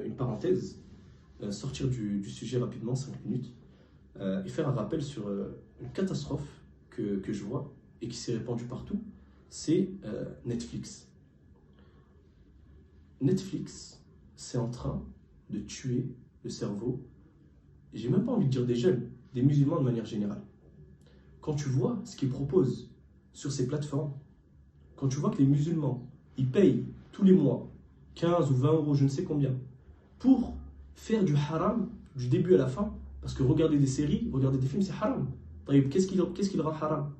une parenthèse, sortir du sujet rapidement, 5 minutes, et faire un rappel sur une catastrophe que je vois et qui s'est répandue partout, c'est Netflix. Netflix, c'est en train de tuer le cerveau, et j'ai même pas envie de dire des jeunes, des musulmans de manière générale. Quand tu vois ce qu'ils proposent sur ces plateformes, quand tu vois que les musulmans, ils payent tous les mois 15 ou 20 euros, je ne sais combien, pour faire du haram du début à la fin, parce que regarder des séries, regarder des films, c'est haram. Qu'est-ce qui le rend haram?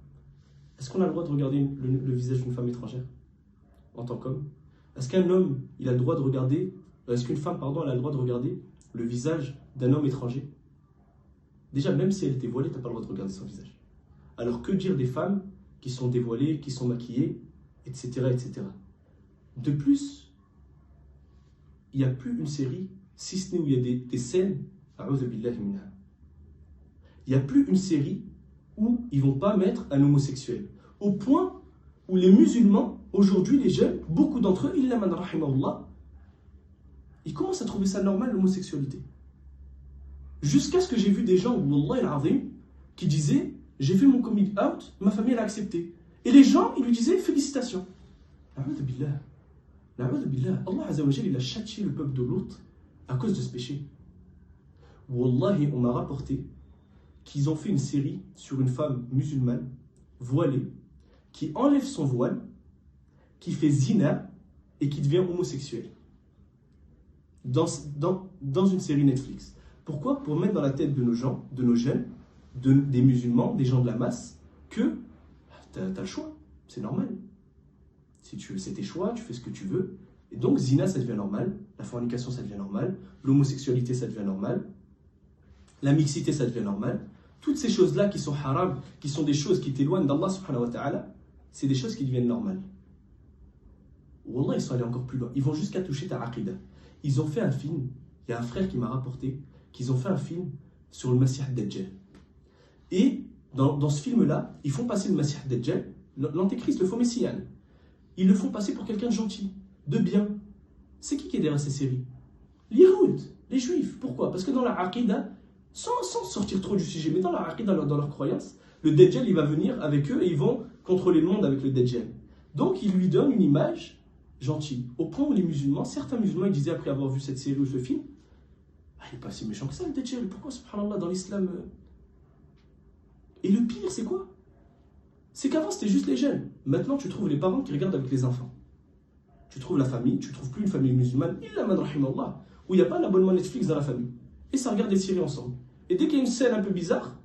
Est-ce qu'on a le droit de regarder le visage d'une femme étrangère en tant qu'homme? Est-ce qu'un homme, il a le droit de regarder, est-ce qu'une femme, pardon, elle a le droit de regarder le visage d'un homme étranger? Déjà, même si elle était voilée, tu n'as pas le droit de regarder son visage. Alors que dire des femmes qui sont dévoilées, qui sont maquillées, etc., etc. De plus, il n'y a plus une série, si ce n'est où il y a des scènes, il n'y a plus une série où ils ne vont pas mettre un homosexuel. Au point où les musulmans, aujourd'hui les jeunes, beaucoup d'entre eux, ils commencent à trouver ça normal, l'homosexualité. Jusqu'à ce que j'ai vu des gens, wallah al-azim, qui disaient, j'ai fait mon coming out, ma famille l'a accepté. Et les gens, ils lui disaient, félicitations. Na'udhu billah. Na'udhu billah. Allah Azza wa Jalla, il a châtié le peuple de l'autre à cause de ce péché. Wallahi, on m'a rapporté qu'ils ont fait une série sur une femme musulmane, voilée, qui enlève son voile, qui fait zina et qui devient homosexuelle. Dans une série Netflix. Pourquoi? Pour mettre dans la tête de nos gens, de nos jeunes, des musulmans, des gens de la masse, que tu as le choix, c'est normal. Si c'est tes choix, tu fais ce que tu veux. Et donc, zina, ça devient normal. La fornication, ça devient normal. L'homosexualité, ça devient normal. La mixité, ça devient normal. Toutes ces choses-là qui sont haram, qui sont des choses qui t'éloignent d'Allah subhanahu wa ta'ala, c'est des choses qui deviennent normales. Wallah, ils sont allés encore plus loin. Ils vont jusqu'à toucher ta aqidah. Ils ont fait un film, il y a un frère qui m'a rapporté qu'ils ont fait un film sur le Masih Dajjal. Et dans ce film-là, ils font passer le Masih Dajjal, l'antéchrist, le faux messian. Ils le font passer pour quelqu'un de gentil, de bien. C'est qui est derrière ces séries? Les Yahoud, les Juifs. Pourquoi? Parce que dans la aqidah, sans sortir trop du sujet, mais dans la aqidah, dans leur croyance, le Dajjal, il va venir avec eux et ils vont contrôler le monde avec le Dajjal. Donc, ils lui donnent une image gentille. Au point où les musulmans, certains musulmans, ils disaient après avoir vu cette série ou ce film, il n'est pas si méchant que ça, le Dajjal. Pourquoi, subhanallah, dans l'islam Et le pire, c'est quoi? C'est qu'avant, c'était juste les jeunes. Maintenant, tu trouves les parents qui regardent avec les enfants. Tu trouves la famille, tu ne trouves plus une famille musulmane, illa man rahimallah, où il n'y a pas l'abonnement Netflix dans la famille. Et ça regarde des séries ensemble. Et dès qu'il y a une scène un peu bizarre,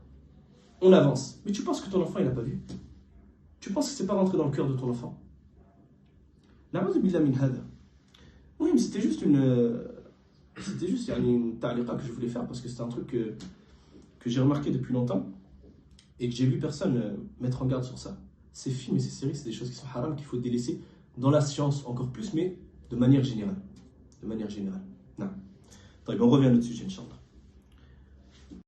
on avance. Mais tu penses que ton enfant, il n'a pas vu? Tu penses que c'est pas rentré dans le cœur de ton enfant? Na'udhu billah min hada. Oui, mais c'était juste une ta'liqa que je voulais faire parce que c'est un truc que j'ai remarqué depuis longtemps et que j'ai vu personne mettre en garde sur ça. Ces films et ces séries, c'est des choses qui sont haram, qu'il faut délaisser dans la science encore plus, mais de manière générale. De manière générale. Non. On revient à notre sujet, Inch'Allah.